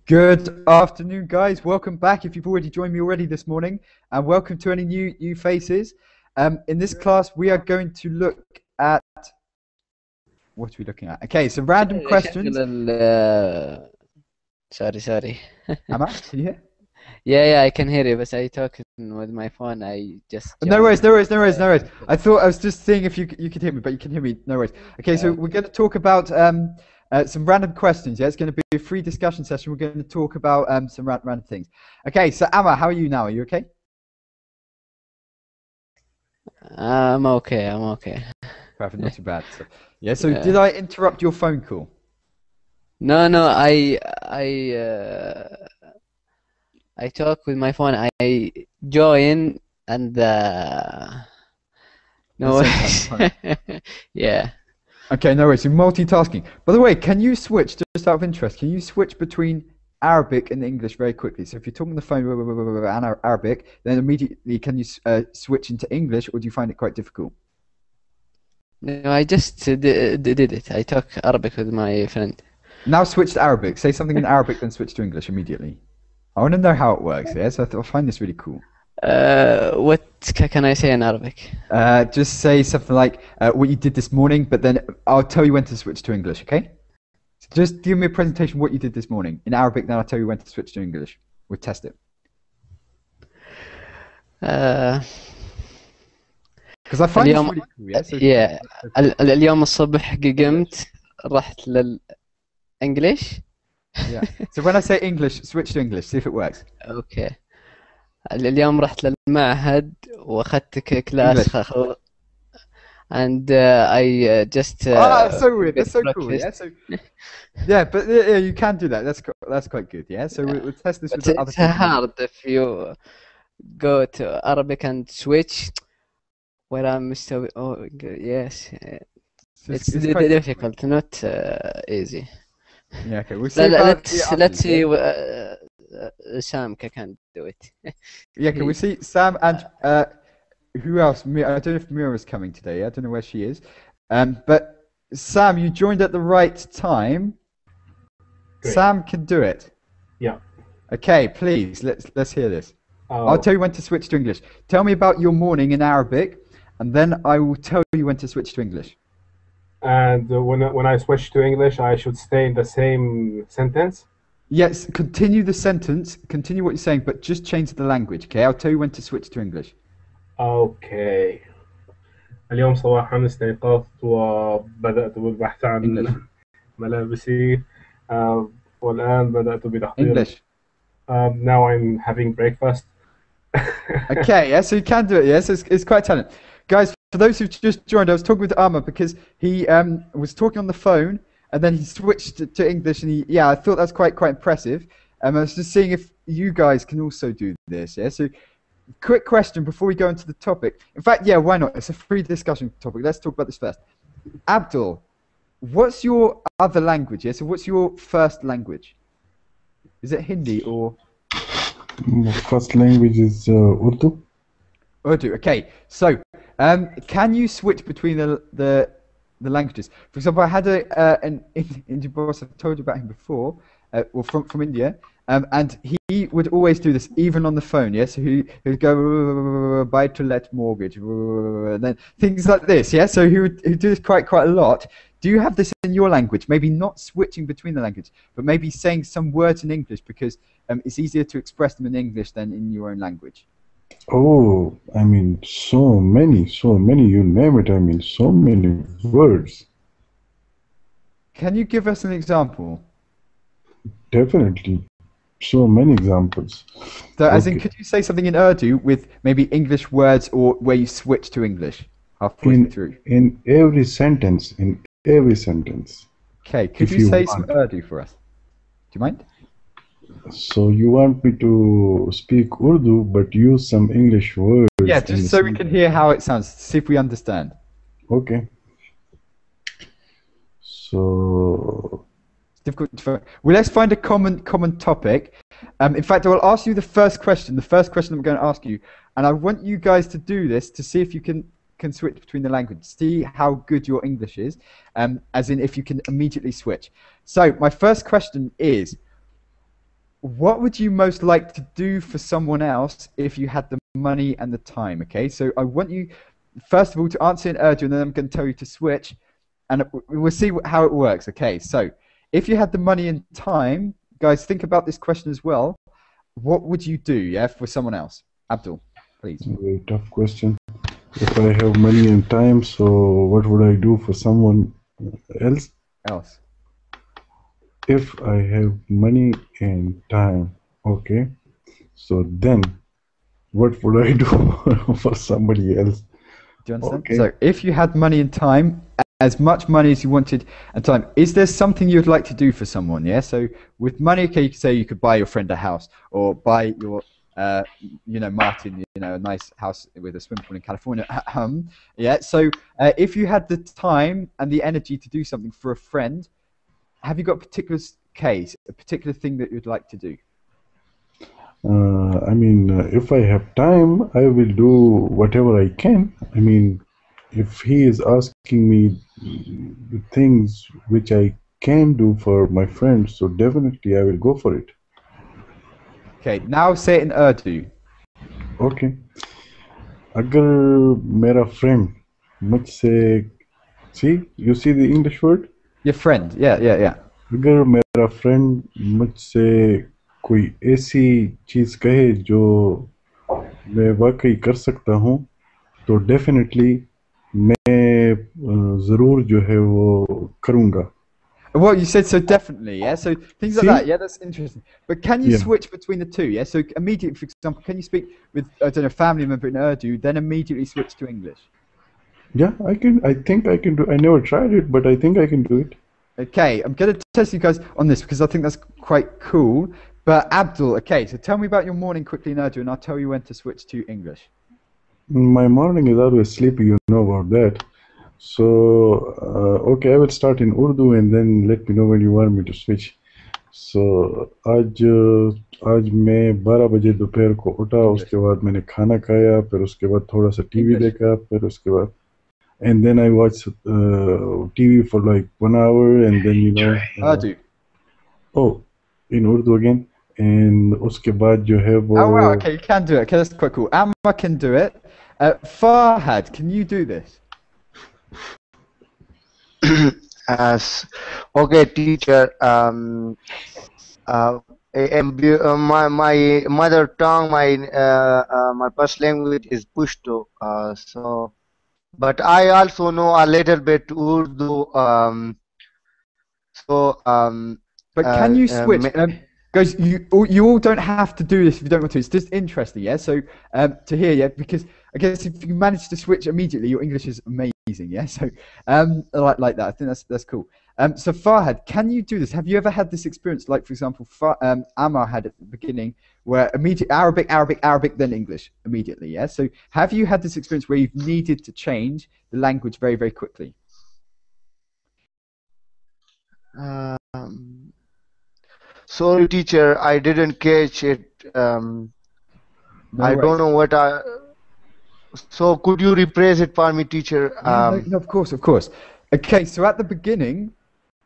Good afternoon, guys. Welcome back if you've already joined me already this morning, and welcome to any new faces. In this class, we are going to look at... What are we looking at? Okay, so random questions. Sorry. Amma, can you hear? Yeah, I can hear you, but I talking with my phone. I just No worries. I thought I was just seeing if you could hear me, but you can hear me. No worries. Okay, so we're going to talk about some random questions. Yeah, it's going to be a free discussion session. We're going to talk about some random things. Okay, so Amma, how are you now? Are you okay? I'm okay. Perfect, not too bad. So did I interrupt your phone call? No, I talk with my phone. I join and no. Yeah. Okay, no worries. You're multitasking. By the way, can you switch, just out of interest, can you switch between Arabic and English very quickly? So if you're talking on the phone and Arabic, then immediately can you switch into English, or do you find it quite difficult? No, I just did it. I talk Arabic with my friend. Now switch to Arabic. Say something in Arabic, then switch to English immediately. I want to know how it works, yeah? So I find this really cool. What can I say in Arabic? Just say something like what you did this morning, but then I'll tell you when to switch to English, okay? So just give me a presentation of what you did this morning in Arabic, then I'll tell you when to switch to English. We'll test it. Because I find this really cool, yeah? So اليوم الصبح قمت رحت للإنجليش. Yeah. So when I say English, switch to English. See if it works. Okay. اليوم رحت للمعهد وأخذت كلاس and I just that's so weird. That's so cool. Yeah. So yeah, but yeah, you can do that. That's quite good. Yeah. So we'll test this with other people. It's hard if you go to Arabic and switch. Where I'm still. Oh yes. It's difficult, not easy. Yeah. Okay. We'll see. Let's see. Sam can do it. Yeah. Can we see Sam and who else? I don't know if Mira's coming today. I don't know where she is. But Sam, you joined at the right time. Great. Sam can do it. Yeah. Okay. Please let's hear this. I'll tell you when to switch to English. Tell me about your morning in Arabic, and then I will tell you when to switch to English. And when I switch to English, I should stay in the same sentence? Yes, continue the sentence, continue what you're saying, but just change the language, okay? I'll tell you when to switch to English. Okay. اليوم صباحا استيقظت وبدأت بالبحث عن ملابسي والآن بدأت بتحضير. English. Now I'm having breakfast. Okay, yeah, so you can do it, yes, it's quite talented. Guys, for those who've just joined, I was talking with Amma because he was talking on the phone and then he switched to English, and I thought that's quite impressive. I was just seeing if you guys can also do this, yeah? So, quick question before we go into the topic. In fact, yeah, why not? It's a free discussion topic. Let's talk about this first. Abdul, what's your other language, yeah? So what's your first language? Is it Hindi or... My first language is Urdu. Urdu, okay. So, can you switch between the languages? For example, I had an Indian boss. I've told you about him before, or from India, and he would always do this, even on the phone. Yes, yeah? So he would go buy to let mortgage, and then things like this. Yeah, so he would do this quite a lot. Do you have this in your language? Maybe not switching between the language, but maybe saying some words in English because it's easier to express them in English than in your own language. Oh, I mean, so many, you name it, I mean, so many words. Can you give us an example? Definitely, so many examples. So, as in, could you say something in Urdu with maybe English words or where you switch to English halfway through? In every sentence, Okay, could you say some Urdu for us? Do you mind? So you want me to speak Urdu but use some English words? Yeah, just so we can hear how it sounds, see if we understand. Okay. So it's difficult. Well, let's find a common topic. In fact, I will ask you the first question. The first question I'm going to ask you. and I want you guys to do this to see if you can switch between the languages. See how good your English is, as in if you can immediately switch. So my first question is, what would you most like to do for someone else if you had the money and the time? Okay, so I want you, first of all, to answer in Urdu, and then I'm going to tell you to switch, and we'll see how it works. Okay, so if you had the money and time, guys, think about this question as well. What would you do, yeah, for someone else? Abdul, please. Very tough question. If I have money and time, so what would I do for someone else? If I have money and time, okay, so then what would I do for somebody else? Do you understand? Okay. So if you had money and time, as much money as you wanted and time, is there something you'd like to do for someone? Yeah. So with money, okay, you could say you could buy your friend a house, or buy your, Martin, a nice house with a swimming pool in California. Yeah. So if you had the time and the energy to do something for a friend, have you got a particular case, a particular thing that you'd like to do? If I have time, I will do whatever I can. If he is asking me things which I can do for my friends, so definitely I will go for it. Okay, now say it in Urdu. Okay. अगर मेरा friend मुझसे, see, you see the English word? Your friend, yeah. अगर मेरा friend मुझसे कोई ऐसी चीज़ कहे जो मैं वाकई कर सकता हूँ, तो definitely मैं ज़रूर जो है वो करूँगा. Well, you said so definitely, yeah? So things like that, yeah, that's interesting. But can you switch between the two, yeah? So immediately, for example, can you speak with, I don't know, a family member in Urdu, then immediately switch to English? Yeah, I think I can do. I never tried it, but I think I can do it. Okay, I'm going to test you guys on this because I think that's quite cool. But Abdul, okay, so tell me about your morning quickly in Urdu, and I'll tell you when to switch to English. My morning is always sleepy, you know about that. So, okay, I will start in Urdu and then let me know when you want me to switch. So, आज मैं 12 बजे दोपहर को उठा, उसके बाद मैंने खाना खाया, फिर उसके बाद थोड़ा सा टीवी देखा, फिर उसके बाद, and then I watched TV for like 1 hour, and then Urdu. Oh, in Urdu again, and उसके बाद जो है वो. Oh wow, okay, you can do it. Okay, that's quite cool. Amma can do it. Farhad, can you do this? Okay, teacher. My mother tongue, my first language is Pashto. But I also know a little bit Urdu. But can you switch? Guys, you all don't have to do this if you don't want to. It's just interesting, yeah. So to hear, yeah, because I guess if you manage to switch immediately, your English is amazing, yeah. So like that, I think that's cool. So Farhad, can you do this? Have you ever had this experience, like for example, Ammar had at the beginning, where immediate Arabic, then English immediately, yeah. So have you had this experience where you've needed to change the language very, very quickly? Sorry, teacher, I didn't catch it. No I don't know what I. So could you rephrase it for me, teacher? No, of course. Okay, so at the beginning,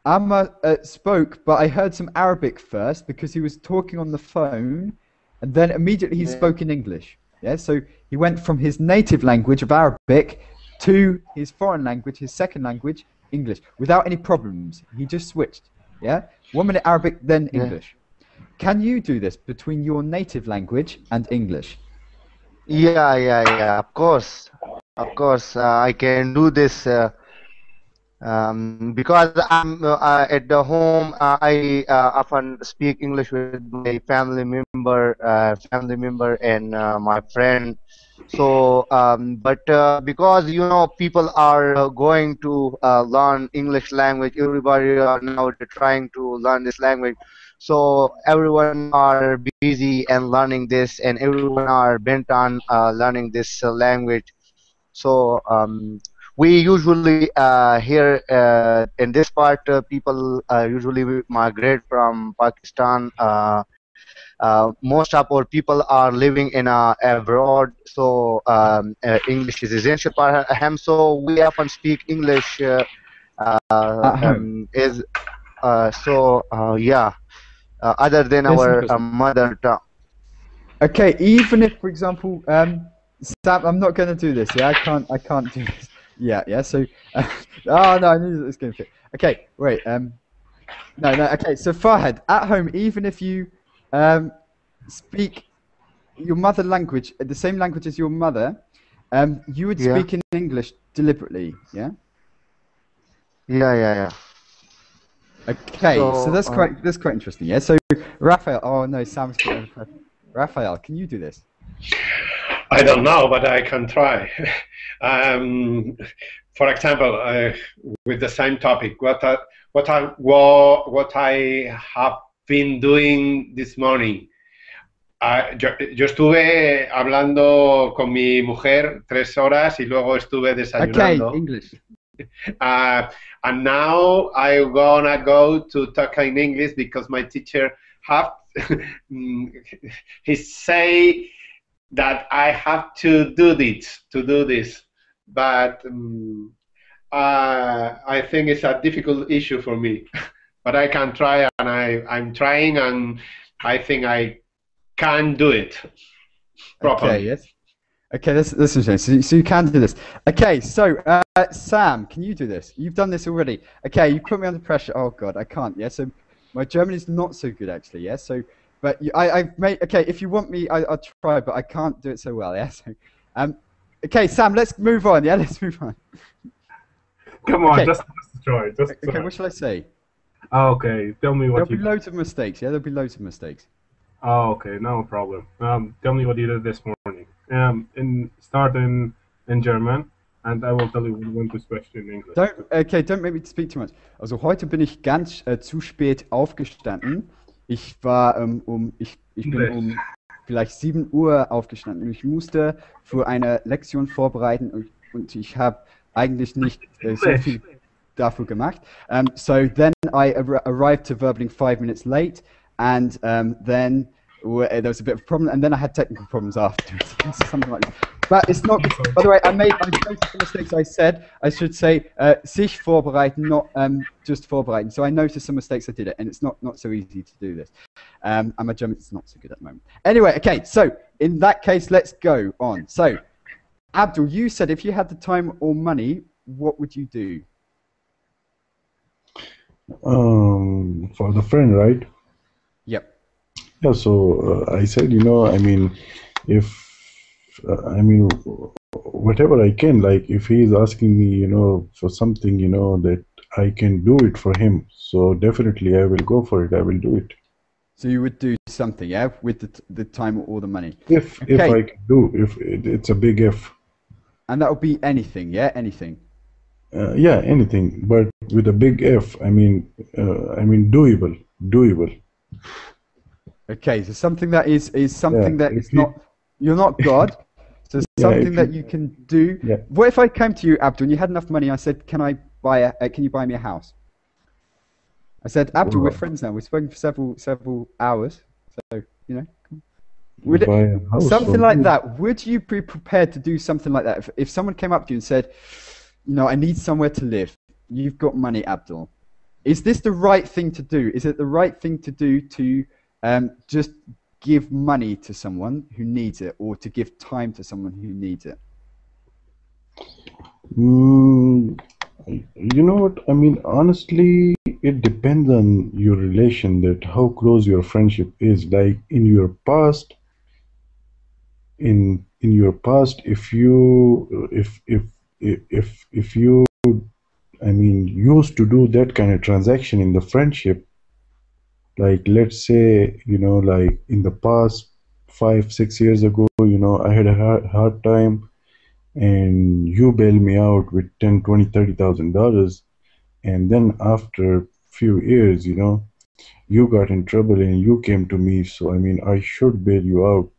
Ammar spoke, but I heard some Arabic first because he was talking on the phone, and then immediately he spoke in English. Yeah, so he went from his native language of Arabic to his foreign language, his second language, English, without any problems. He just switched. Yeah, 1 minute Arabic, then English. Can you do this between your native language and English? Yeah. Of course. I can do this because I'm at the home. I often speak English with my family member, and my friend. So, but because people are going to learn English language, everybody now they're trying to learn this language. So everyone are busy and learning this, and everyone are bent on learning this language. So we usually here in this part, people usually migrate from Pakistan most of our people are living in abroad, so English is essential for him. So we often speak English. At home. Yeah. Other than That's our interesting. mother tongue. Okay, even if, for example, Sam, I'm not going to do this. Yeah, I can't do this. Yeah. So, oh no, I knew that was going to fit. Okay, wait. No. Okay, so Farhad, at home, even if you speak your mother language, the same language as your mother, you would Yeah. speak in English deliberately. Yeah. Yeah. Okay, so So, that's quite interesting. Yeah. So Raphael, oh no, Sam's got another question. Raphael, can you do this? I don't know, but I can try. For example, with the same topic, what I have been doing this morning. Yo estuve hablando con mi mujer 3 horas y luego estuve desayunando. Okay, English. And now I'm gonna go to talk in English because my teacher have he say that I have to do this, but I think it's a difficult issue for me. But I can try, and I'm trying, and I think I can do it properly. Okay, yes. Okay, this is interesting. So you can do this. Okay, so Sam, can you do this? You've done this already. Okay, you put me under pressure. Oh God, I can't. Yeah, so my German is not so good actually. Yeah, so but I've made. Okay, if you want me, I'll try, but I can't do it so well. Yeah, so okay, Sam, let's move on. Yeah, let's move on. Come on, Okay. just try. Just Okay, try. what shall I say? Oh, okay, tell me what There'll be you. loads of mistakes. Yeah, there'll be loads of mistakes. Oh, okay, no problem. Tell me what you did this morning. Start in German, and I will tell you when to switch in English. Don't make me speak too much. Also heute bin ich ganz zu spät aufgestanden. Ich war ich bin vielleicht 7 Uhr aufgestanden. Ich musste für eine Lektion vorbereiten und ich habe eigentlich nicht so viel dafür gemacht. So then I arrived to Verbling 5 minutes late, and then there was a bit of a problem, and then I had technical problems afterwards. Something like that. But it's not. By the way, I made the mistakes. I should say sich vorbereiten, not just vorbereiten. So I noticed some mistakes I did it, and it's not so easy to do this. And my German is not so good at the moment. Anyway, okay. So in that case, let's go on. So Abdul, you said if you had the time or money, what would you do? For the friend, right? Yep. Yeah, so I said, I mean, whatever I can, like if he is asking me, for something, that I can do it for him. So definitely I will go for it. I will do it. So you would do something, yeah, with the time or the money. If I can do, if it's a big if. And that would be anything, yeah, anything. Yeah, anything, but with a big F. I mean, doable. Okay, so something that is something that is you- not. You're not God. So something if that you- you can do. Yeah. What if I came to you, Abdul, and you had enough money? I said, can you buy me a house? I said, Abdul, we're Well- friends now. We've spoken for several hours. So would Buy a house something for like me. that? Would you be prepared to do something like that if someone came up to you and said, I need somewhere to live. You've got money, Abdul. Is this the right thing to do? Is it the right thing to do to just give money to someone who needs it, or to give time to someone who needs it? You know what? I mean, honestly, it depends on your relation, that how close your friendship is. Like in your past, if you used to do that kind of transaction in the friendship, like let's say, like in the past 5-6 years ago, I had a hard time, and you bailed me out with $10,000, $20,000, $30,000, and then after few years, you got in trouble and you came to me. So I mean, I should bail you out,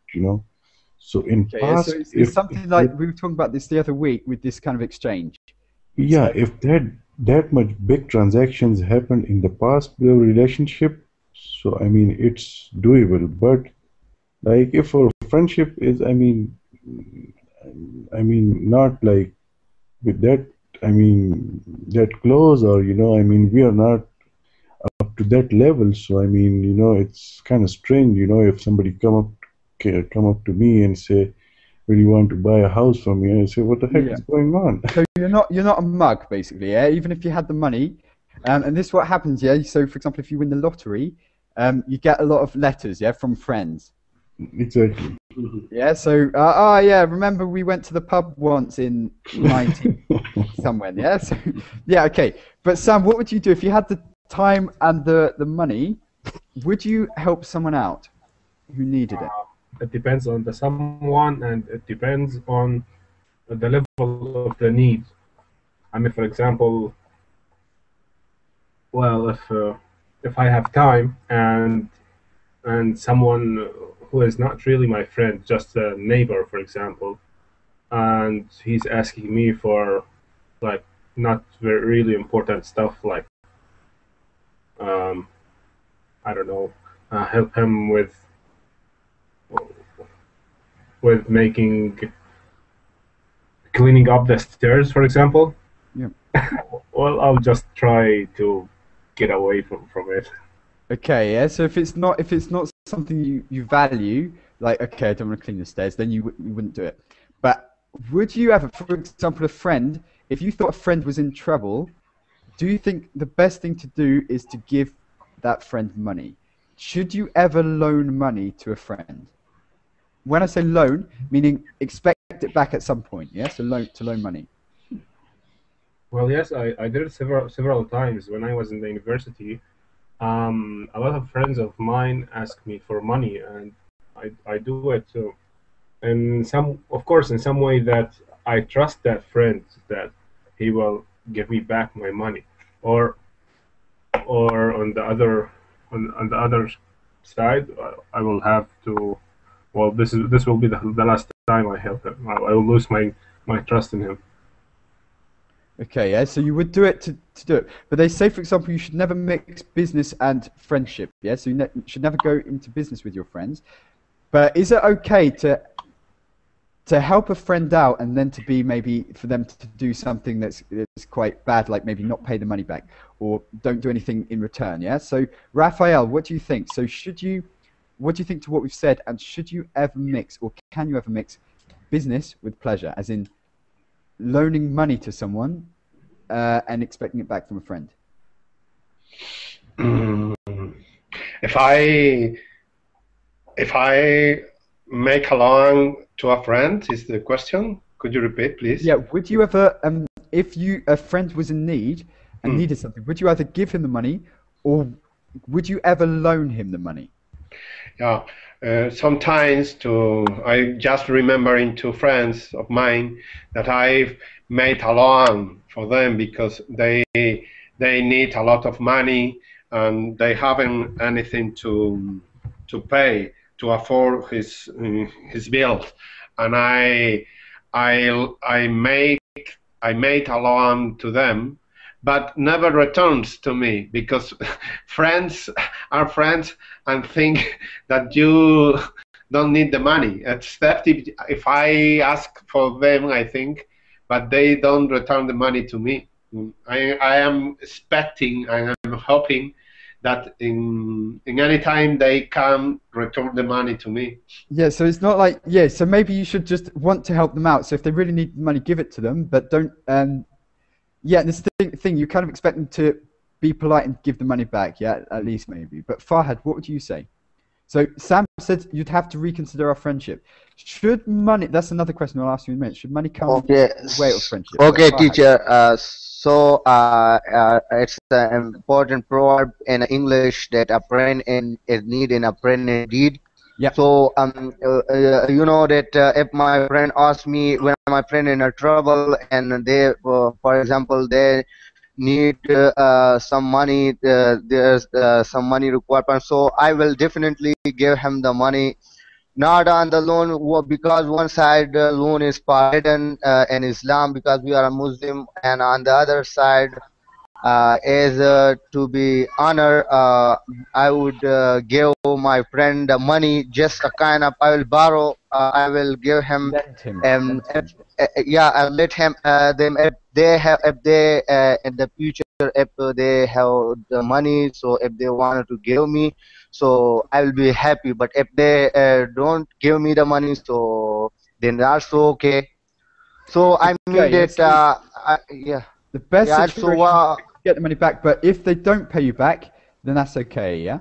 So in Okay, past, so it's something like we were talking about this the other week with this kind of exchange. yeah, if that much big transactions happened in the past, the relationship, So I mean, it's doable. But like if our friendship is, not like with that, that close, or we are not up to that level. So it's kind of strange, if somebody come up to me and say, "Well, you want to buy a house from me?" And I say, "What the heck Yeah. is going on?" So you're not a mug, basically, yeah. Even if you had the money, and this is what happens, yeah. So for example, if you win the lottery, you get a lot of letters, yeah, from friends. Exactly. Yeah. So yeah, remember we went to the pub once in 90 somewhere, yeah. So yeah, okay. But Sam, what would you do if you had the time and the money? Would you help someone out who needed it? It depends on the someone, and it depends on the level of the need. I mean, for example, well, if I have time and someone who is not really my friend, just a neighbor, for example, and he's asking me for like not very really important stuff, like I don't know, help him with cleaning up the stairs, for example. Yeah. Well, I'll just try to get away from it. Okay, yeah. So if it's not something you value, like okay, I don't want to clean the stairs, then you wouldn't do it. But would you ever, for example, a friend, if you thought a friend was in trouble, do you think the best thing to do is to give that friend money? Should you ever loan money to a friend? When I say loan, meaning expect it back at some point, yeah? So loan money. Well, yes, I did it several times when I was in the university. A lot of friends of mine ask me for money, and I do it too. And of course, in some way that I trust that friend that he will give me back my money, or on the other side, I will have to. Well, this will be the last time I help him. I will lose my trust in him. Okay, yeah, so you would do it to do it. But they say, for example, you should never mix business and friendship, yeah? So you should never go into business with your friends. But is it okay to help a friend out and then to be maybe for them to do something that's quite bad, like maybe not pay the money back or don't do anything in return, yeah? So, Raphael, what do you think? So what do you think to what we've said, and should you ever mix, or can you ever mix business with pleasure, as in loaning money to someone and expecting it back from a friend? If I make a loan to a friend, is the question? Could you repeat, please? Yeah. Would you ever, if a friend was in need and needed something, would you either give him the money, or would you ever loan him the money? Yeah. Sometimes I just remembering two friends of mine that I've made a loan for them because they need a lot of money and they haven't anything to pay to afford his bills, and I made a loan to them, but never returns to me because friends are friends and think that you don't need the money, except if I ask for them, I think, but they don't return the money to me. I am expecting, I am hoping that in any time they can return the money to me. Yeah, so it's not like, yeah, so maybe you should just want to help them out. So if they really need the money, give it to them, but don't, yeah, this thing, you kind of expect them to be polite and give the money back, yeah, at least maybe. But Farhad, what would you say? So Sam said you'd have to reconsider our friendship. Should money, that's another question I'll ask you in a minute, should money come Okay. in the way of friendship? Okay, Farhad. teacher. It's an important proverb in English that a friend is need in a friend indeed. Yeah. So you know that if my friend asks me, when my friend in a trouble and they, for example, they need some money, there's some money requirement, so I will definitely give him the money. Not on the loan, because one side loan is forbidden in Islam because we are a Muslim, and on the other side as to be honor, I would give my friend the money, just a kind of, I will borrow, I will give him, Lend him. um, Lend him. yeah, I'll let him, them, if they, in the future, if they have the money, so if they wanted to give me, so I will be happy. But if they don't give me the money, so then that's okay. So I mean Okay, that, yes. yeah, The best yeah. situation So is to get the money back, but if they don't pay you back, then that's okay, yeah?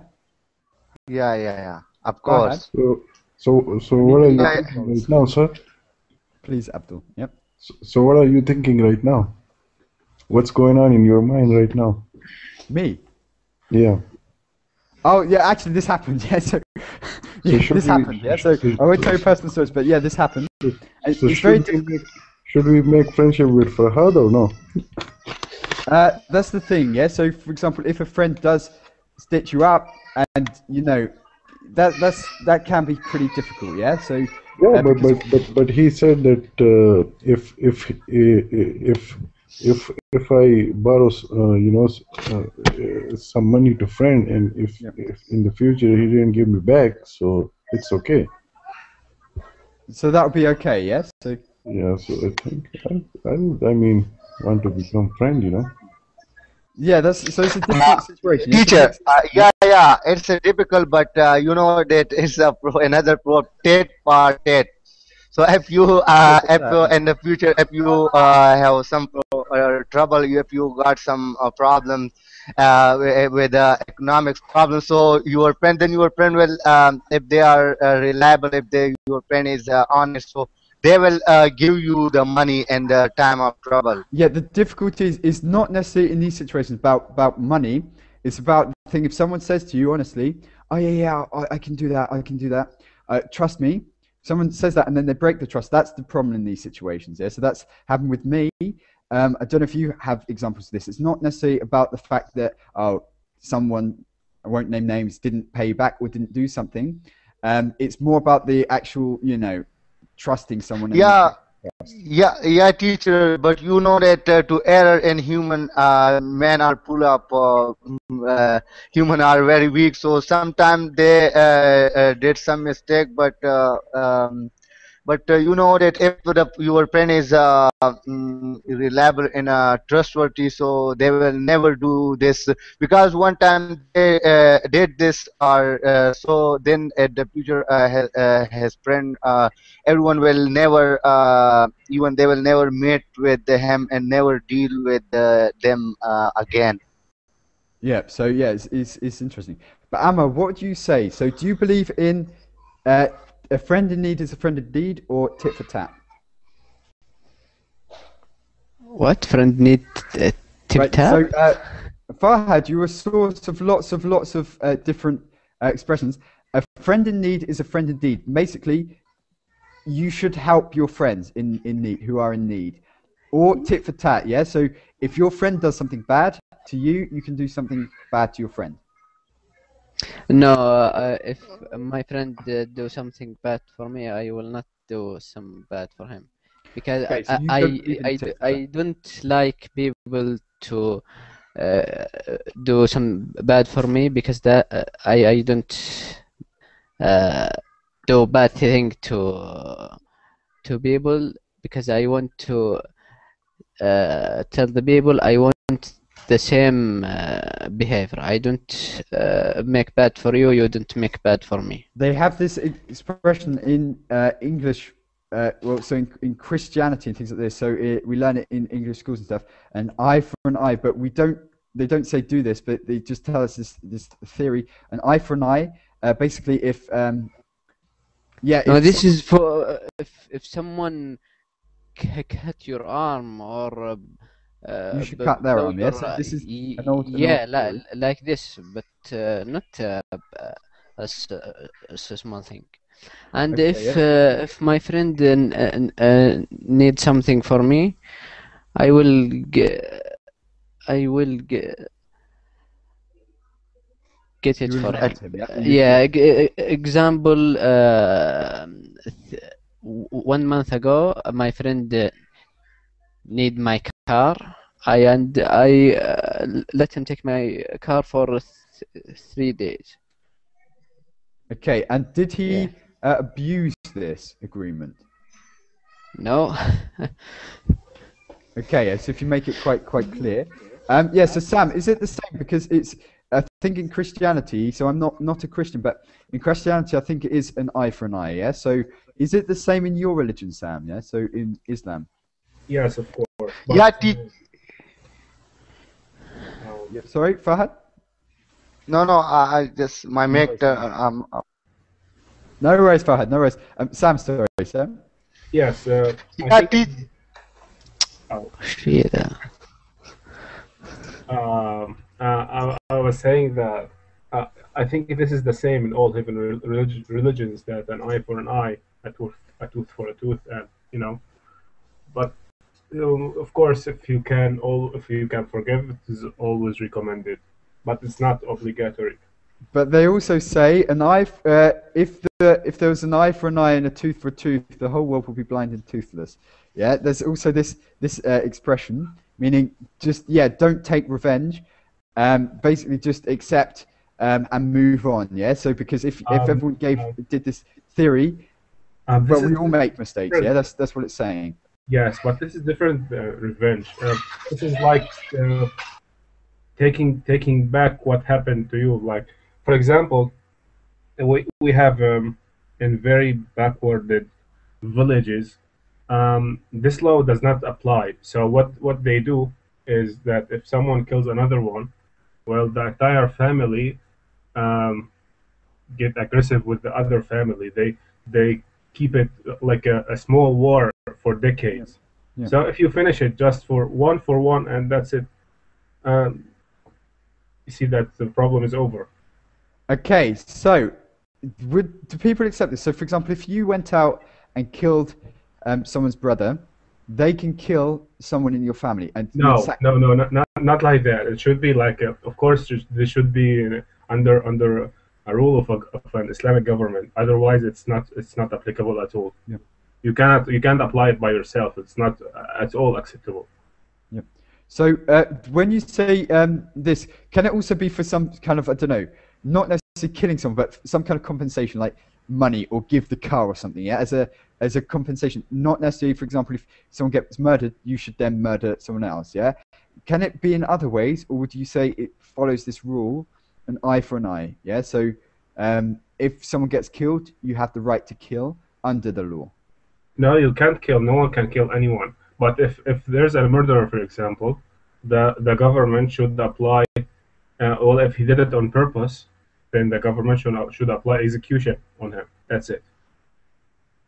yeah. Of Farhad? course. So We what need are to you know Yeah, the thinking goals. right now, sir? Please, Abdul. Yep. So what are you thinking right now? What's going on in your mind right now? Me? Yeah. Oh, yeah, actually, this happened, yeah, so... So Yeah, should this we happened, yeah, so I won't tell you personal stories, but yeah, this happened. And so it's very should we difficult. make friendship with Farhad or no? That's the thing, yeah. So, for example, if a friend does stitch you up, and you know, that can be pretty difficult, yeah. So, Yeah, because but he said that if I borrow some money to friend, and yeah. if in the future he didn't give me back, so it's okay. So that would be okay, yes. So Yeah, so I think I mean want to become friend, you know. yeah, it's a difficult situation. Yeah? So teacher, next, yeah. yeah, it's a typical, but you know that it's a another pro tet part tet. So if you What's if that? in the future, if you have some trouble, if you got some problems with economics problems, so your friend, then your friend will, if they are reliable, if they your friend is honest, so they will give you the money in the time of trouble. Yeah, the difficulty is not necessarily in these situations about money. It's about the thing if someone says to you honestly, "Oh yeah, I can do that. I can do that. Trust me." Someone says that and then they break the trust. That's the problem in these situations. Yeah, so that's happened with me. I don't know if you have examples of this. It's not necessarily about the fact that someone, I won't name names, didn't pay you back or didn't do something. It's more about the actual, trusting someone and Yeah, trust. yeah, teacher. But you know that to error in human, men are pull up. Human are very weak, so sometimes they did some mistake. But you know that if your friend is reliable and trustworthy, so they will never do this, because one time they did this, or so then at the future his friend, everyone will never, even they will never meet with him and never deal with them again. Yeah, so yeah, it's interesting. But Amma, what do you say? So do you believe in uh, a friend in need is a friend indeed, or tit for tat? What friend need tip Right. tap? So Farhad, you were a source of lots of different expressions. A friend in need is a friend indeed. Basically, you should help your friends in need who are in need, or tit for tat. Yeah. So if your friend does something bad to you, you can do something bad to your friend. No, if my friend do something bad for me, I will not do some bad for him, because Okay. So you don't believe in tit for tat. I don't like people to do some bad for me, because that I don't do bad thing to people, because I want to tell the people I want the same behavior. I don't make bad for you, you don't make bad for me. They have this expression in English, so in Christianity and things like this. So we learn it in English schools and stuff. An eye for an eye, but they don't say do this, but they just tell us this theory. An eye for an eye. Basically, if No, this is for if someone cut your arm, or you should cut their arm. Yes, so this is an old theory. like this, but not as a small thing. And Okay, if my friend needs something for me, I will get it You will for lend him. him. Yeah, example, 1 month ago, my friend need my car. I let him take my car for 3 days. Okay, and did he Yeah. abuse this agreement? No. Okay, so if you make it quite clear. Yeah, so Sam, is it the same? Because it's, I think in Christianity, so I'm not a Christian, but in Christianity I think it is an eye for an eye, yeah? So is it the same in your religion, Sam, yeah? So in Islam? Yes, of course. Yeah, Yeah, sorry, Fahad? no, I just my mic. No worries, Fahad, no worries. Sam, sorry, Sam? yes. Yeah, I think, Shit. I was saying that I think this is the same in all heathen religions, that an eye for an eye, a tooth for a tooth, and you know. But of course, if you can forgive, it is always recommended, but it's not obligatory. But they also say an eye. If there was an eye for an eye and a tooth for a tooth, the whole world will be blind and toothless. Yeah. There's also this expression meaning just don't take revenge. Basically, just accept and move on. Yeah. So because if everyone did this theory, well, we all make mistakes. Yeah. That's what it's saying. Yes, but this is different revenge. This is like taking back what happened to you. Like, for example, we have in very backward villages, this law does not apply. So what they do is that if someone kills another one, well, the entire family get aggressive with the other family. They keep it like a small war for decades. Yeah. So if you finish it just for one, and that's it, you see that the problem is over. Okay, so do people accept this? So, for example, if you went out and killed someone's brother, they can kill someone in your family. And No, not like that. It should be like, of course, they should be under a rule of an Islamic government. Otherwise, it's not applicable at all. Yeah. You can't apply it by yourself. It's not at all acceptable. Yeah. So when you say this, can it also be for some kind of, I don't know, not necessarily killing someone, but some kind of compensation, like money or give the car or something? Yeah, as a compensation, not necessarily. For example, if someone gets murdered, you should then murder someone else. Yeah. Can it be in other ways, or would you say it follows this rule, an eye for an eye? Yeah. So if someone gets killed, you have the right to kill under the law. No, you can't kill. No one can kill anyone. But if there's a murderer, for example, the government should apply. Well, if he did it on purpose, then the government should apply execution on him. That's it.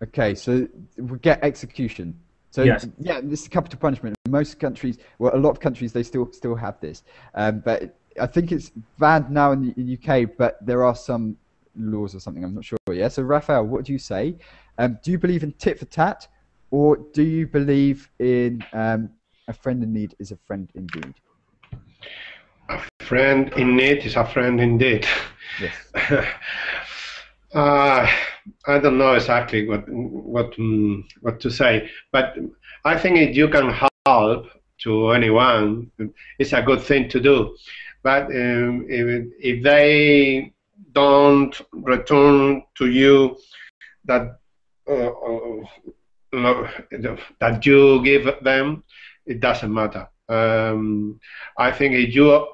Okay, so we get execution. So Yes. yeah, this is capital punishment. In most countries, well, a lot of countries, they still have this. But I think it's banned now in the UK, but there are some laws or something. I'm not sure. Yeah. So Raphael, what do you say? Do you believe in tit for tat, or do you believe in a friend in need is a friend indeed? A friend in need is a friend indeed. Yes. I don't know exactly what to say, but I think if you can help to anyone, it's a good thing to do. But if they don't return to you that that you give them, it doesn't matter. I think if you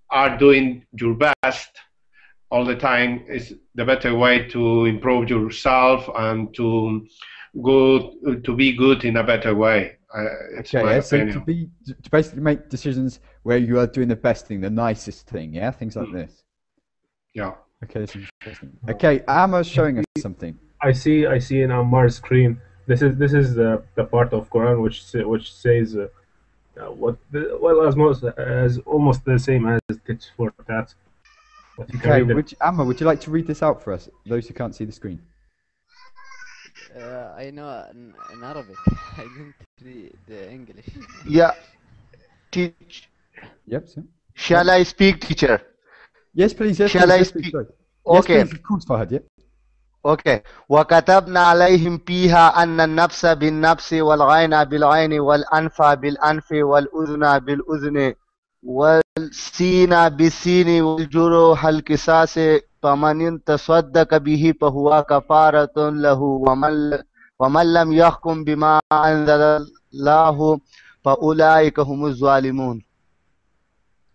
are doing your best all the time, is the better way to improve yourself and to be good in a better way. It's my So opinion. to basically make decisions where you are doing the best thing, the nicest thing, yeah, things like this. Yeah. Okay, that's interesting. Okay, Amma's showing us something. I see in Ammar's screen. This is the part of Quran which says as almost the same as tit for tat. But you can Okay, read it. Amma, would you like to read this out for us, those who can't see the screen? I know in Arabic. I didn't read the English. Yeah. Teach. Yep. So. Shall I speak, teacher? Yes, please. Yes, Shall please, I yes, please, speak? sorry. Yes, Okay. please, of course, Fahad. Yeah. Okay. وكتبنا عليهم فيها أن النفس بالنفس والعين بالعين والأنف بالأنف والأذن بالأذن والسين بالسين والجروح القصاص فمن تصدق به فهو كفارة له ومن لم يحكم بما أنزل الله فأولئك هم الظالمون.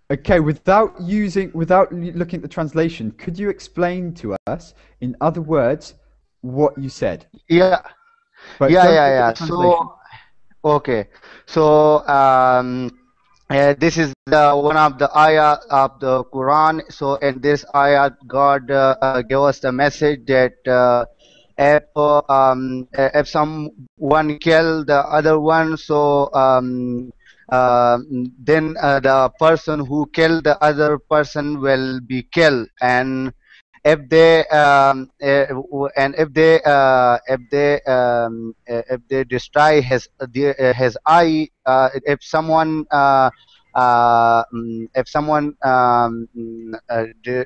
Okay, without looking at the translation, could you explain to us, in other words, what you said? Yeah. But Yeah, don't yeah, look at yeah. the translation. So, okay. So, this is one of the ayah of the Quran. So, in this ayah, God gave us the message that if someone kill the other one, so then the person who killed the other person will be killed, and if they if they destroy his eye, if someone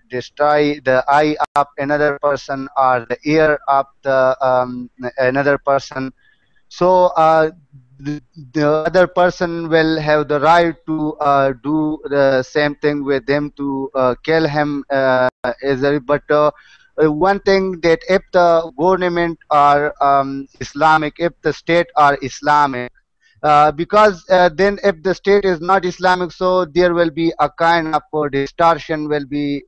destroy the eye of another person or the ear of the another person, so the other person will have the right to do the same thing with him, to kill him. But one thing, that if the government are Islamic, if the state are Islamic, because then if the state is not Islamic, so there will be a kind of distortion, will be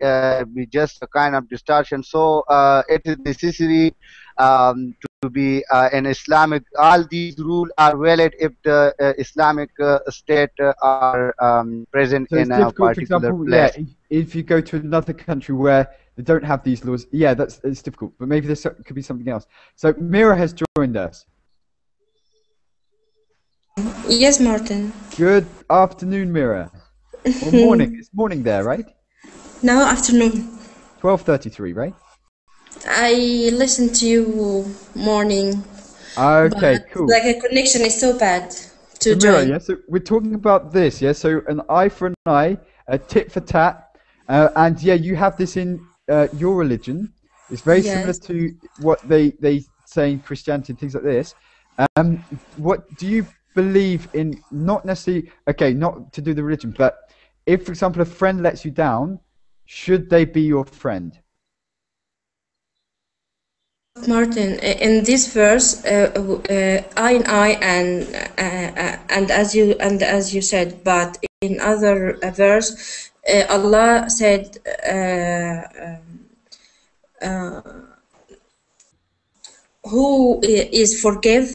just a kind of distortion. So it is necessary to be an Islamic. All these rules are valid if the Islamic state are present So it's in a difficult, for particular example, place. yeah, if you go to another country where they don't have these laws, yeah, it's difficult. But maybe there could be something else. So Mira has joined us. Yes, Martin. Good afternoon, Mira. Or morning. It's morning there, right? Now afternoon. 12:33, right? I listened to you morning. Okay, but cool. Like, the connection is so bad to So Mira, join. yeah, so we're talking about this, yeah, so an eye for an eye, a tit for tat, and yeah, you have this in your religion. It's very similar Yes. to what they say in Christianity and things like this. What do you believe in? Not necessarily, okay, not to do the religion, but if, for example, a friend lets you down, should they be your friend? Martin, in this verse, eye and eye, and as you said, but in other verse, Allah said, who is forgive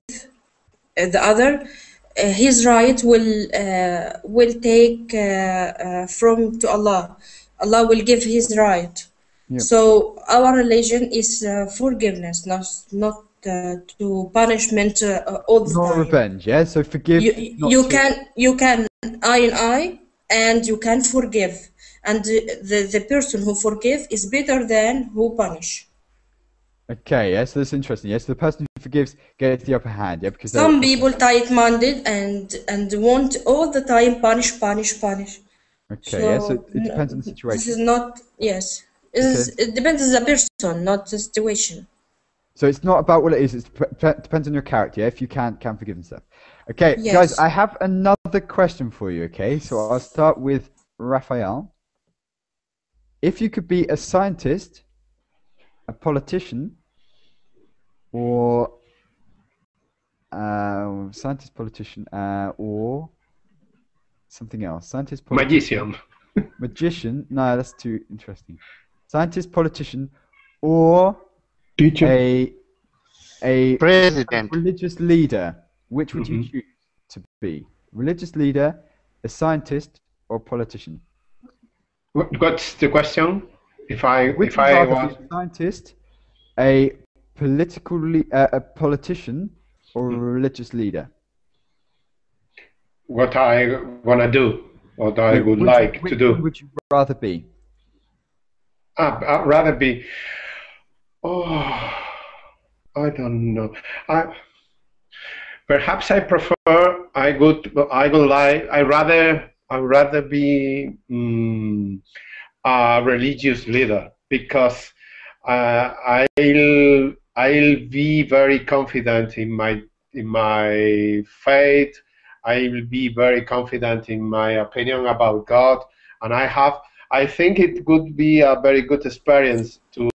the other, his right will take from to Allah. Allah will give his right. Yeah. So our religion is forgiveness, not to punishment all the Not time. revenge, yeah. So forgive. not You to- you can eye and eye, and you can forgive, and the person who forgive is better than who punish. Okay, yeah. So that's interesting. Yes, the person who forgives gets the upper hand, yeah, because Some people tight-minded and want all the time punish. Okay, yeah. So it depends on the This situation. is not, yes. It depends on the person, not the situation. So it's not about what it is. It depends on your character. Yeah? If you can forgive and stuff. Okay, Yes. guys, I have another question for you. Okay, so I'll start with Raphael. If you could be a scientist, a politician, or scientist, politician, or something else. Scientist, politician, Magician. magician. No, that's too interesting. Scientist, politician, or Teacher. a President. religious leader. Which would you Mhm. choose to be? Religious leader, a scientist, or politician? What's the question? If I Which if would I rather was be a scientist, a a politician, or a religious leader? what I wanna do, what I would Which- like which to do. one would you rather be? I'd rather be. Oh, I don't know. Perhaps I prefer. I would like. I rather be a religious leader, because I'll be very confident in my faith. I will be very confident in my opinion about God, and I think it would be a very good experience to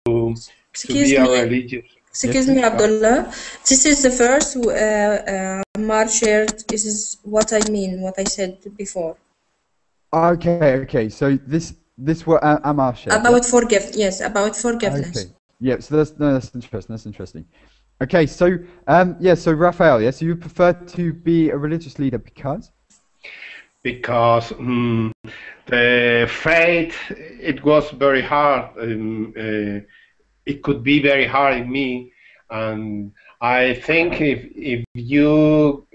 Excuse be a me. religious. Excuse me, Abdullah. This is the first Ammar shared. This is what I mean, what I said before. Okay. So this what Ammar shared. About yes, about forgiveness. Okay. Yeah. So that's interesting. That's interesting. Okay. So So Raphael, so you prefer to be a religious leader because? Because the faith, it was very hard. It could be very hard in me, and I think if you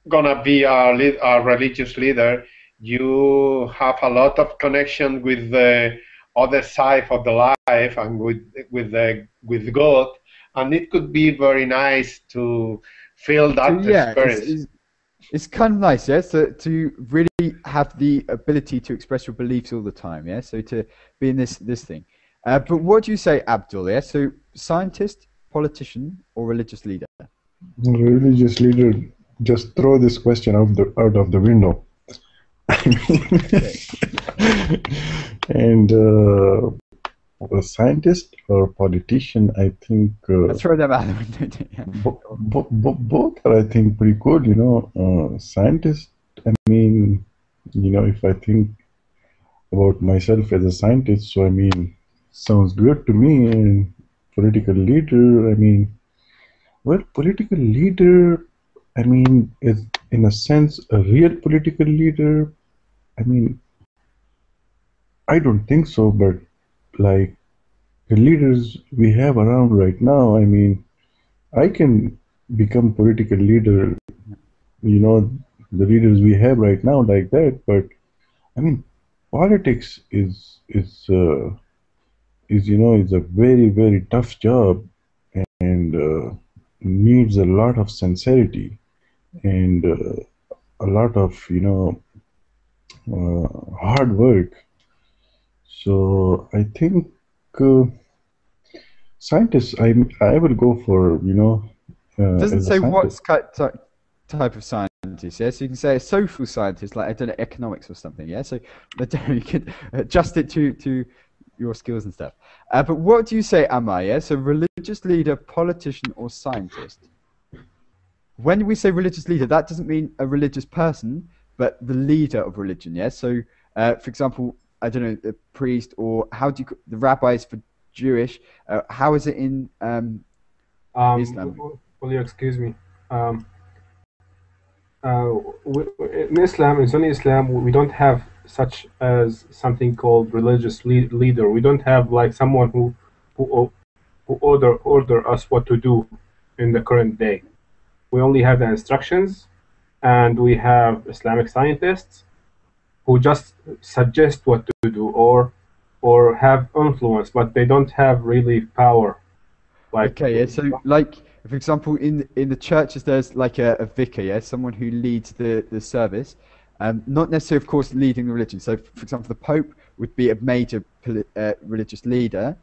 gonna be a religious leader, you have a lot of connection with the other side of the life and with God, and it could be very nice to feel that experience. It's kind of nice, yeah. So to really have the ability to express your beliefs all the time, yeah. So to be in this thing. But what do you say, Abdul? Yeah. So scientist, politician, or religious leader? Religious leader. Just throw this question out of the window. And a scientist or politician, I think. Let's throw them out the window. Both are, I think, pretty good. Scientist. I mean, if I think about myself as a scientist, so I mean, sounds good to me. And political leader, I mean, well, political leader, I mean, is in a sense a real political leader. I mean, I don't think so, but like the leaders we have around right now, I mean, I can become political leader, the leaders we have right now like that, but I mean, politics is a very, very tough job and needs a lot of sincerity and a lot of hard work. So I think scientists, I will go for It doesn't as a say scientist. what type of scientist, yeah. So you can say a social scientist, like I don't know, economics or something, yeah. So you can adjust it to your skills and stuff. But what do you say, Ammar? Yeah. So religious leader, politician, or scientist? When we say religious leader, that doesn't mean a religious person, but the leader of religion, yeah. So for example, I don't know, the priest, or the rabbis for Jewish? How is it in Islam? Will you excuse me? In Islam, in Sunni Islam, we don't have such as something called religious leader. We don't have like someone who order us what to do in the current day. We only have the instructions, and we have Islamic scientists who just suggest what to do or have influence, but they don't have really power. Okay, yeah. So, like, for example, in the churches, there's like a vicar, yeah, someone who leads the service, not necessarily, of course, leading the religion. So, for example, the Pope would be a major religious leader.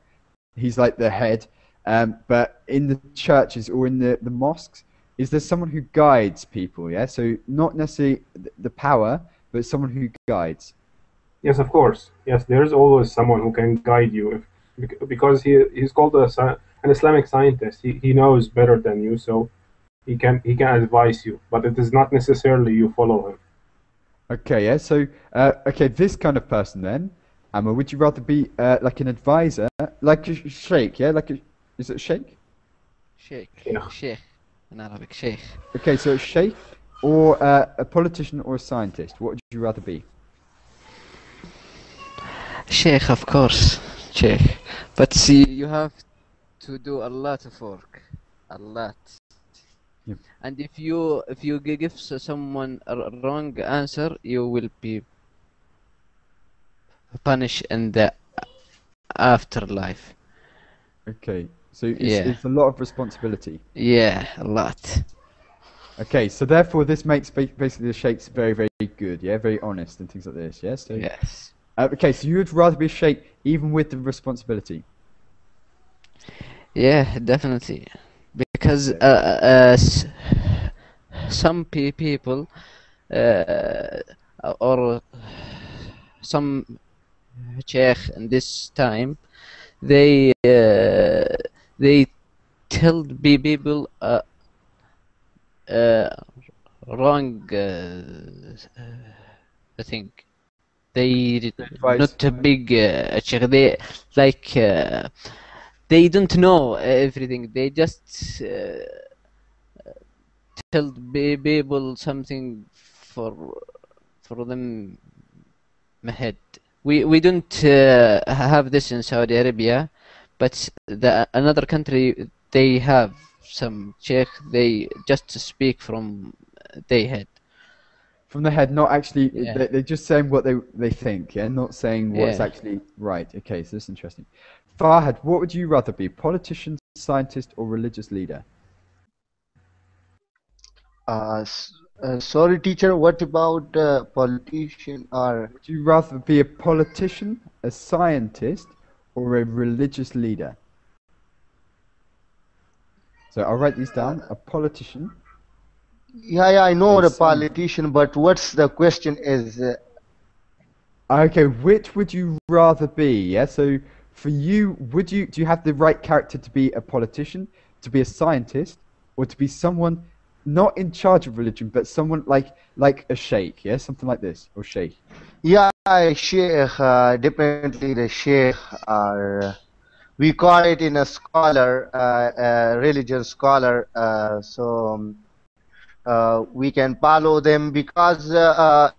He's like the head. But in the churches or in the mosques, is there someone who guides people? Yeah. So not necessarily the power, but someone who guides. Yes, of course. Yes, there is always someone who can guide you, because he's called an Islamic scientist. He knows better than you, so he can advise you. But it is not necessarily you follow him. Okay, yeah. So okay, this kind of person then, Ammar, would you rather be like an advisor, like a sheikh? Yeah, is it sheikh? Sheikh. Yeah. Sheikh. In Arabic, sheikh. Okay, so a sheikh or a politician or a scientist? What would you rather be? Sheikh, of course, sheikh. But see, you have to do a lot of work, a lot. Yep. And if you give someone a wrong answer, you will be punished in the afterlife. Okay, so it's a lot of responsibility. Yeah, a lot. Okay, so therefore this makes basically the sheikhs very, very good, yeah, very honest and things like this, yeah. So Yes. okay, so you would rather be a sheikh even with the responsibility. Yeah, definitely. Because some people uh, or some sheikh in this time, they uh, they tell people uh, wrong thing. They Advice. not a big sheikh. They like they don't know everything. They just tell people something for them ahead. We don't have this in Saudi Arabia, but the another country they have some sheikh. They just speak from their head. From the head, not actually. Yeah, They're just saying what they think, yeah, not saying what's yeah. actually right. Okay, so that's interesting. Farhad, what would you rather be, politician, scientist, or religious leader? Sorry, teacher. What about politician or? Would you rather be a politician, a scientist, or a religious leader? So I'll write these down. A politician, Yeah, I know a the scientist. politician, but what's the question is? Okay, which would you rather be? Yeah, so for you, do you have the right character to be a politician, to be a scientist, or to be someone not in charge of religion, but someone like a sheikh, yeah, something like this, or sheikh. Yeah, Sheikh, definitely the Sheikh are, we call it in a scholar, religion scholar, we can follow them because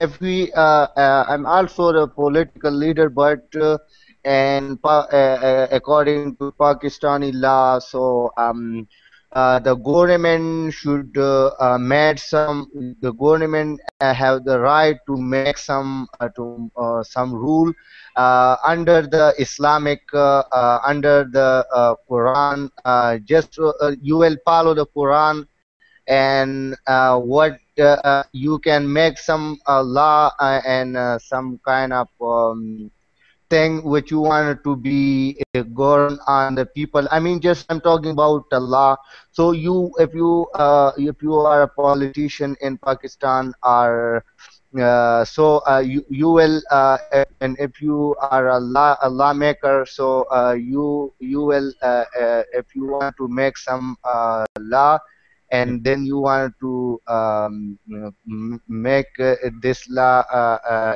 if we, I'm also the political leader, but according to Pakistani law, the government should make some. The government have the right to make some rule under the Islamic under the Quran. Just you will follow the Quran and what you can make some law and some kind of thing which you want to be govern on the people. I mean, just I'm talking about the law. So if you are a politician in Pakistan or you will and if you are a lawmaker, so you will if you want to make some law and then you want to make this law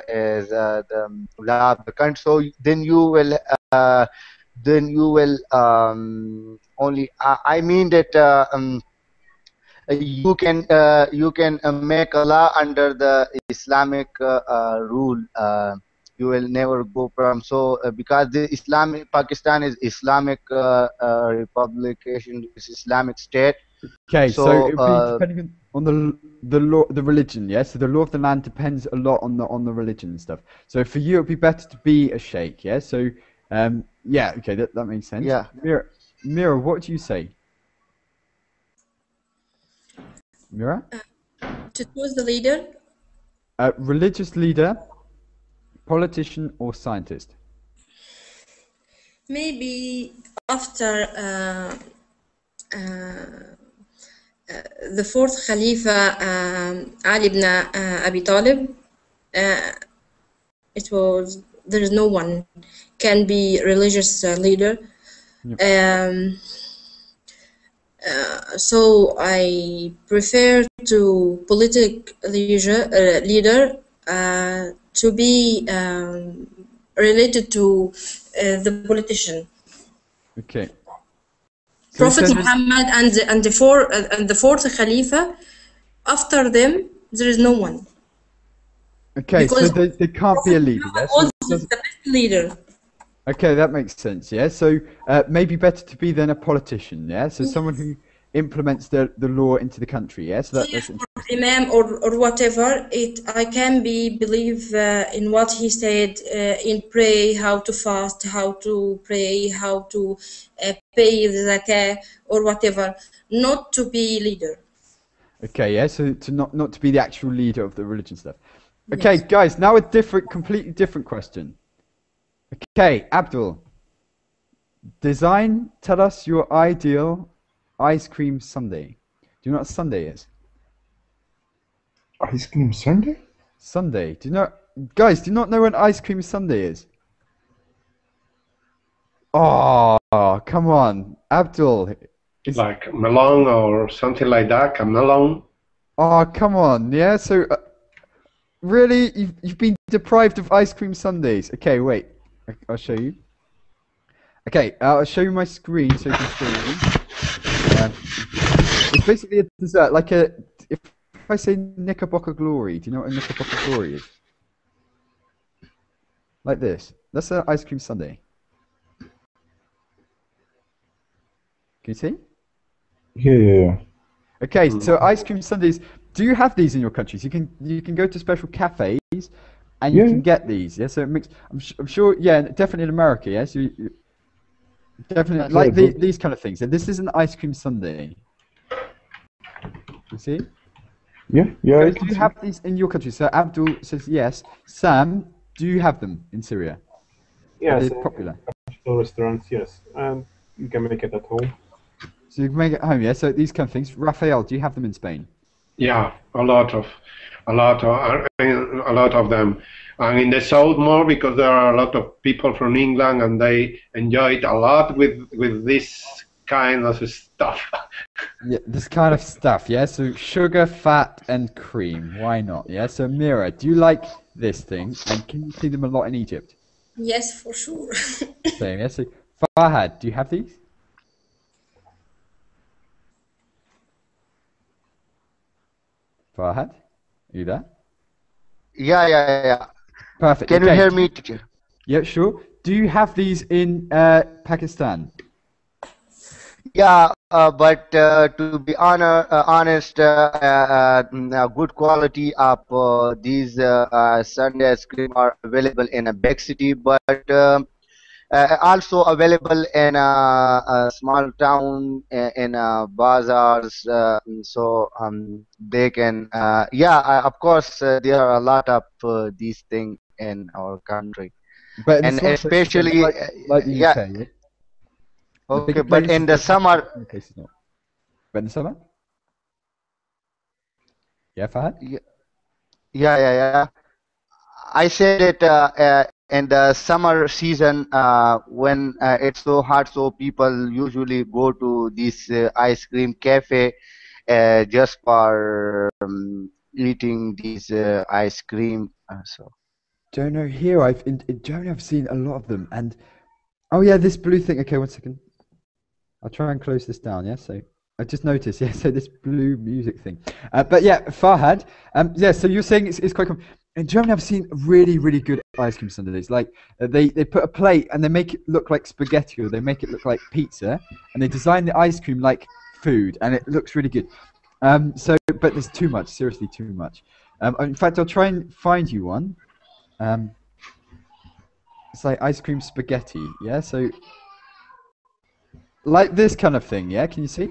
as the law of the country. So then you will only. I mean that you can make a law under the Islamic rule. You will never go from because the Islamic Pakistan is Islamic republication, is Islamic state. Okay, so So it would be depending on the law, the religion, yeah. So the law of the land depends a lot on the religion and stuff. So for you, it would be better to be a sheikh, yeah. So yeah, okay, that makes sense. yeah. Mira, what do you say? Mira, To choose the leader, religious leader, politician, or scientist? maybe after the fourth Khalifa, Ali ibn Abi Talib, there is no one can be religious leader. Yep. So I prefer to political leader to be related to the politician. Okay. So Prophet then- Muhammad and the fourth Khalifa. After them, there is no one. Okay, so Because they can't be a leader. Yeah? So was it doesn't- the best leader. Okay, that makes sense. Yeah, so maybe better to be than a politician. Yeah, so someone who implements the law into the country. Yeah, so that's Or imam or whatever. I can believe in what he said in pray, how to fast, how to pray, how to pay the zakah or whatever. Not to be leader. okay. Yeah, so to not to be the actual leader of the religion stuff. Okay, guys. Now a completely different question. Okay, Abdul, Tell us your ideal ice cream sundae. Do you know what a sundae is? Ice cream sundae? Sundae. Do you know, guys? Do you not know what an ice cream sundae is? Oh, come on, Abdul. Like melon or something like that, a melon. Oh, come on, yeah. So, really, you've been deprived of ice cream sundaes. Okay, wait. I'll show you. Okay, I'll show you my screen so you can see. It's basically a dessert, like a. If I say Knickerbocker Glory, do you know what a Knickerbocker Glory is? Like this. That's an ice cream sundae. Can you see? Yeah. Okay, so ice cream sundaes. Do you have these in your countries? You can go to special cafes and you can get these. Yeah, so it makes. I'm sure. Yeah, definitely in America. Yes, you definitely like these kind of things. And this is an ice cream sundae. You see? Yeah. So do you have these in your country? So Abdul says yes. Sam, do you have them in Syria? Yes, Are they popular? Restaurants, yes, and you can make it at home. So you can make it at home, yeah. So these kind of things. Rafael, do you have them in Spain? Yeah, a lot of them, and in the south more because there are a lot of people from England and they enjoy it a lot with this kind of stuff. Yeah, this kind of stuff, yeah. So sugar, fat, and cream. Why not? Yeah. So Mira, do you like this thing? And can you see them a lot in Egypt? Yes, for sure. Same, yeah. So Farhad, do you have these? Farhad, are you there? Yeah. Perfect. Can you hear me, teacher? Yeah, sure. Do you have these in Pakistan? Yeah, but to be honest, good quality of these Sunday ice cream are available in a big city, but also available in a small town in bazaars. So they can, of course, there are a lot of these things in our country, But and especially like the UK, yeah. Okay, but in the summer. But in the summer? Yeah, Fahad? Yeah. I said it in the summer season when it's so hot, so people usually go to this ice cream cafe just for eating this ice cream. So. Don't know here. In Germany I've seen a lot of them, and oh yeah, this blue thing. Okay, 1 second. I'll try and close this down. Yeah, so I just noticed. Yeah, so this blue music thing. But yeah, Farhad. Yeah, so you're saying it's quite common. In Germany, I've seen really, really good ice cream sundaes. Like they put a plate and they make it look like spaghetti, or they make it look like pizza, and they design the ice cream like food, and it looks really good. But there's too much. Seriously, too much. In fact, I'll try and find you one. It's like ice cream spaghetti. Yeah, so like this kind of thing. Yeah, can you see?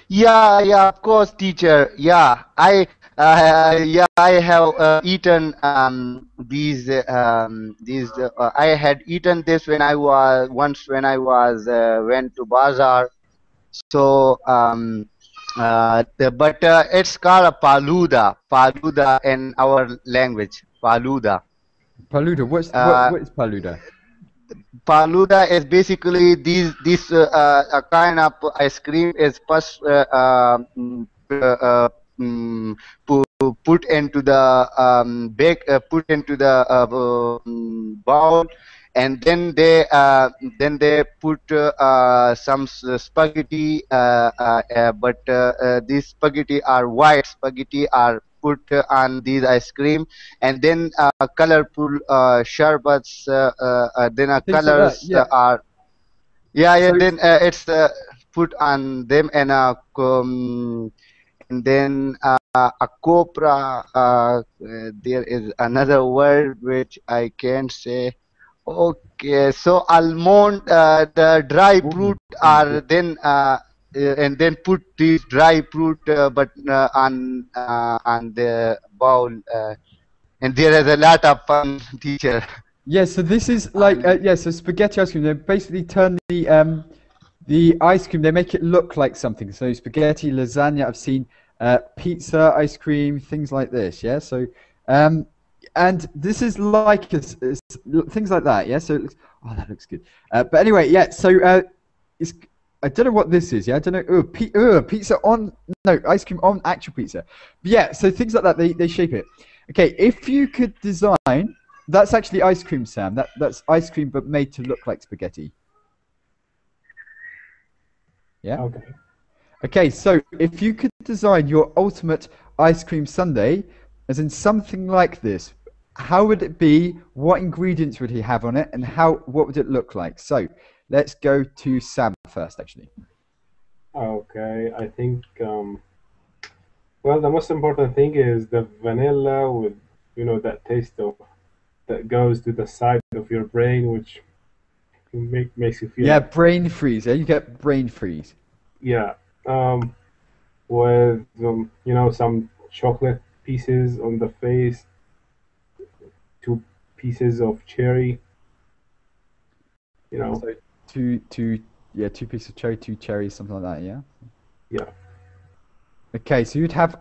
Yeah, of course, teacher. Yeah, I have eaten these. I had eaten this when I was went to bazaar. So but it's called a faluda in our language. Faluda. What is faluda? Faluda is basically this kind of ice cream is first put into the put into the bowl, and then they put some spaghetti, but these spaghetti are white spaghetti are put on these ice cream, and then colorful sherbets, then colors are then it's put on them, and then a copra. There is another word which I can't say. Okay, so almond, the dry fruit are then and then put these dry fruit but on the bowl, and there is a lot of fun, teacher. Yeah, so this is like so spaghetti ice cream. They basically turn the ice cream. They make it look like something. So spaghetti, lasagna. I've seen pizza, ice cream, things like this. Yeah. So and this is like things like that. Yeah. So it looks, oh, that looks good. But anyway, yeah. So it's I don't know what this is. Yeah. I don't know. Pizza on ice cream on actual pizza. But yeah. So things like that. They shape it. Okay. If you could design. That's actually ice cream, Sam. That's ice cream, but made to look like spaghetti. Yeah? Okay. Okay, so if you could design your ultimate ice cream sundae, as in something like this, how would it be? What ingredients would he have on it? And what would it look like? So let's go to Sam first, actually. Okay, I think, well, the most important thing is the vanilla with, that taste that goes to the side of your brain, which makes you feel. Yeah, brain freeze. Yeah, you get brain freeze. Yeah, with some chocolate pieces on the face, 2 pieces of cherry. So two pieces of cherry, 2 cherries, something like that. Yeah. Yeah. Okay, so you'd have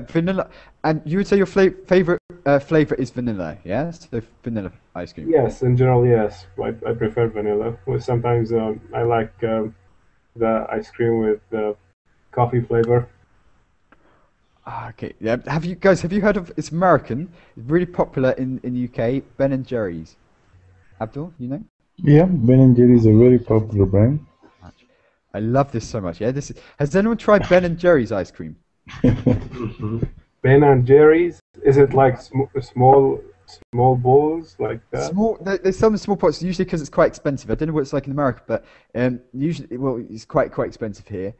vanilla, and you would say your favorite flavor is vanilla, yes? So vanilla ice cream. Yes, in general, yes. I prefer vanilla. Well, sometimes I like the ice cream with coffee flavor. Okay, yeah. Have you heard of? It's American. It's really popular in the UK. Ben and Jerry's. Abdul, you know? Yeah, Ben and Jerry's a very popular brand. I love this so much. Yeah, has anyone tried Ben and Jerry's ice cream? Ben and Jerry's? Is it like small bowls like that? Small. There's some small pots. Usually because it's quite expensive. I don't know what it's like in America, but usually, it's quite expensive here.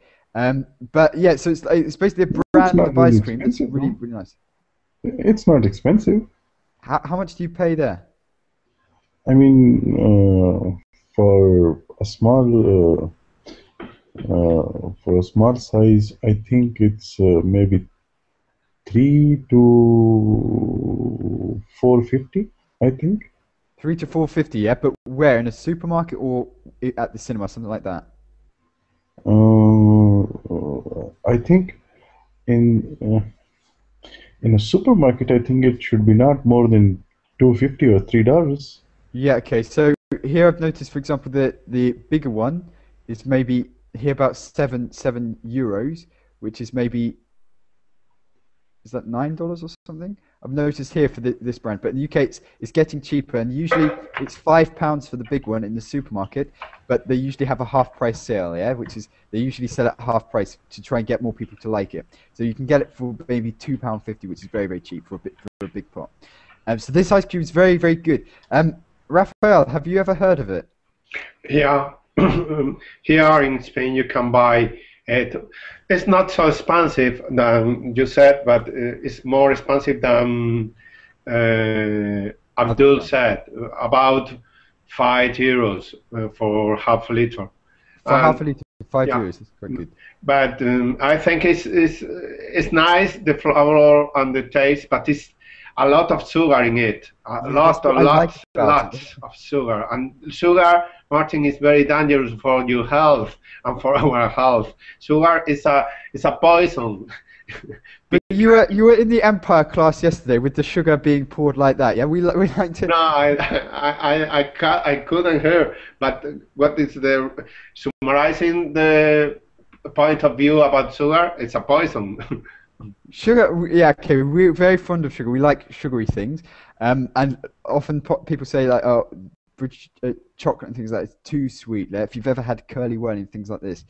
But yeah, so it's basically a brand of ice cream. It's really nice. It's not expensive. How much do you pay there? I mean, for a small size, I think it's maybe $3 to $4.50. I think. $3 to $4.50. Yeah, but where, in a supermarket or at the cinema, something like that? I think in a supermarket, I think it should be not more than $2.50 or $3. Yeah. Okay. So here I've noticed, for example, the bigger one is maybe here about seven euros, which is maybe, is that $9 or something? I've noticed here for this brand, but in the UK it's getting cheaper, and usually it's £5 for the big one in the supermarket, but they usually have a half price sale, yeah, which is they usually sell at half price to try and get more people to like it. So you can get it for maybe £2.50, which is very, very cheap for a big pot. So this ice cream is very, very good. Rafael, have you ever heard of it? Yeah, here in Spain you can buy it. It's not so expensive than you said, but it's more expensive than Abdul said, about €5 for half a liter. For half a liter, €5 is quite good. But I think it's nice, the flavor and the taste, but it's a lot of sugar in it. Lots of sugar. And sugar, Martin, is very dangerous for your health and for our health. Sugar is a poison. But you were in the Empire class yesterday with the sugar being poured like that. Yeah, we like to. No, I couldn't hear. But what is summarizing the point of view about sugar? It's a poison. Sugar, yeah, okay. We're very fond of sugar. We like sugary things, and often people say like, "Oh, chocolate and things like that is too sweet." Like, if you've ever had curly wine and things like this,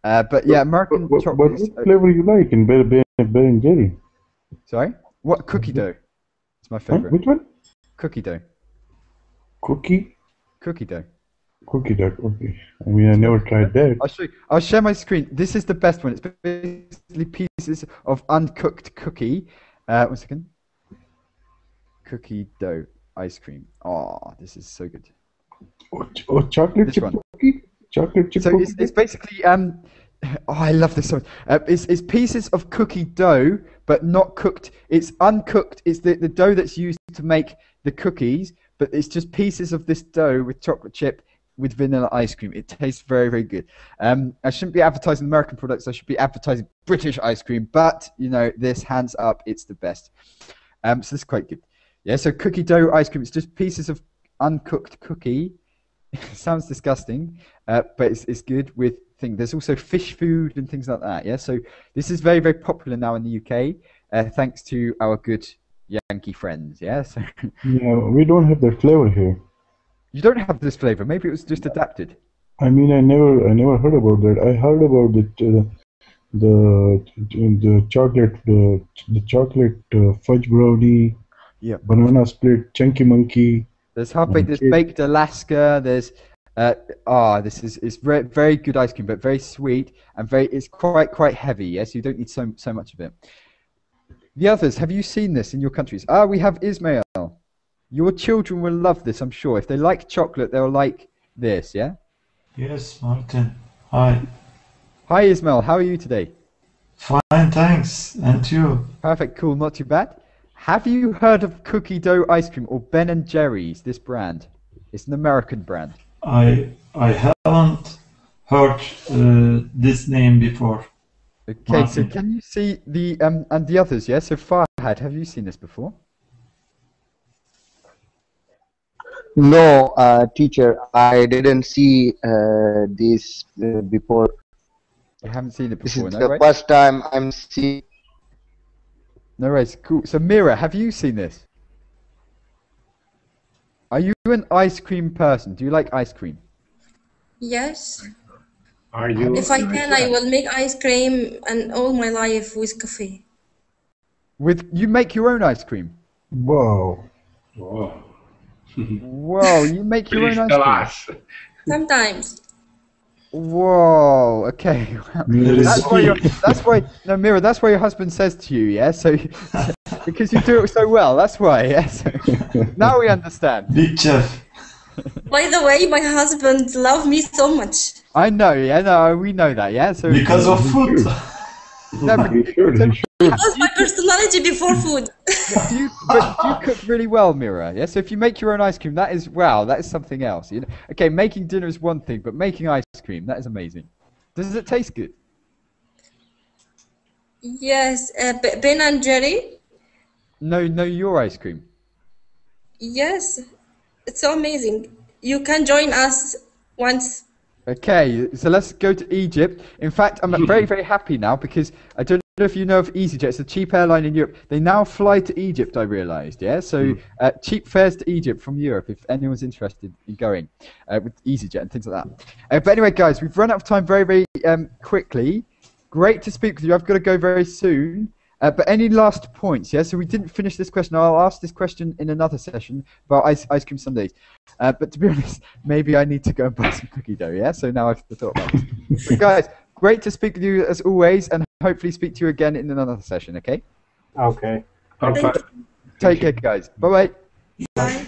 but yeah, American chocolate. What flavor you like in Ben and Jerry? Sorry, what cookie dough? It's my favorite. Which one? Cookie dough. Cookie dough. Cookie dough. Okay. I mean, I never tried that. I'll share my screen. This is the best one. It's basically pieces of uncooked cookie. 1 second. Cookie dough ice cream. Oh, this is so good. Oh, chocolate chip cookie. Chocolate chip cookie. So it's basically oh, I love this so much. It's pieces of cookie dough, but not cooked. It's uncooked. It's the dough that's used to make the cookies, but it's just pieces of this dough with chocolate chip with vanilla ice cream. It tastes very, very good. I shouldn't be advertising American products. I should be advertising British ice cream. But, you know, this, hands up, it's the best. So this is quite good. Yeah, so cookie dough ice cream. It's just pieces of uncooked cookie. Sounds disgusting, but it's good with things. There's also fish food and things like that. Yeah, so this is very, very popular now in the UK, thanks to our good Yankee friends. Yeah, so Yeah, we don't have that flavor here. you don't have this flavor. Maybe it was just adapted. I mean, I never heard about that. I heard about the chocolate fudge brownie, Yeah. banana split, chunky monkey. There's half-baked, there's baked Alaska, there's this is very, very good ice cream, but very sweet and it's quite heavy. Yes, you don't need so much of it. The others, have you seen this in your countries? We have Ismail. Your children will love this, I'm sure. If they like chocolate, they'll like this. Yeah. Yes, Martin. Hi. Hi Ismail, how are you today? Fine, thanks. And you? Perfect, cool, not too bad. Have you heard of cookie dough ice cream or Ben & Jerry's, this brand? It's an American brand. I haven't heard this name before. Okay, so Martin. can you see the and the others? Yeah. So Farhad, have you seen this before? No, teacher, I didn't see this before. You haven't seen it This before, is no, the right? first time I'm seeing. No, right. Cool. So Mira, have you seen this? Are you an ice cream person? Do you like ice cream? Yes. Are you? If I can, I will make ice cream and all my life with coffee. You make your own ice cream? Wow. Whoa. Whoa, you make your own Please ice tell cream? us. Sometimes. Whoa. Okay. Wow. That's why. No, Mira. That's why your husband says to you, yeah. So because you do it so well. That's why. Yes. Yeah? So, now we understand. Big chef. By the way, my husband loves me so much. I know. Yeah. No, we know that. Yeah. So Because of food. no, but, He should. That's my personality before food. do you cook really well, Mira? Yeah. So if you make your own ice cream, that is something else. You know? Okay, making dinner is one thing, but making ice cream, that is amazing. Does it taste good? Yes, Ben and Jerry. No, your ice cream. Yes, it's so amazing. You can join us once. Okay, so let's go to Egypt. In fact, I'm very, very happy now because I don't know if you know of EasyJet. It's a cheap airline in Europe. They now fly to Egypt, I realized, yeah? So cheap fares to Egypt from Europe if anyone's interested in going with EasyJet and things like that. But anyway, guys, we've run out of time very, very quickly. Great to speak with you. I've got to go very soon. But any last points, yeah? So we didn't finish this question. I'll ask this question in another session about ice cream sundaes. But to be honest, maybe I need to go and buy some cookie dough, yeah? So now I've thought about it. But guys, great to speak with you as always, and hopefully speak to you again in another session, okay? Okay. Perfect. Take care, guys. Bye-bye. Bye.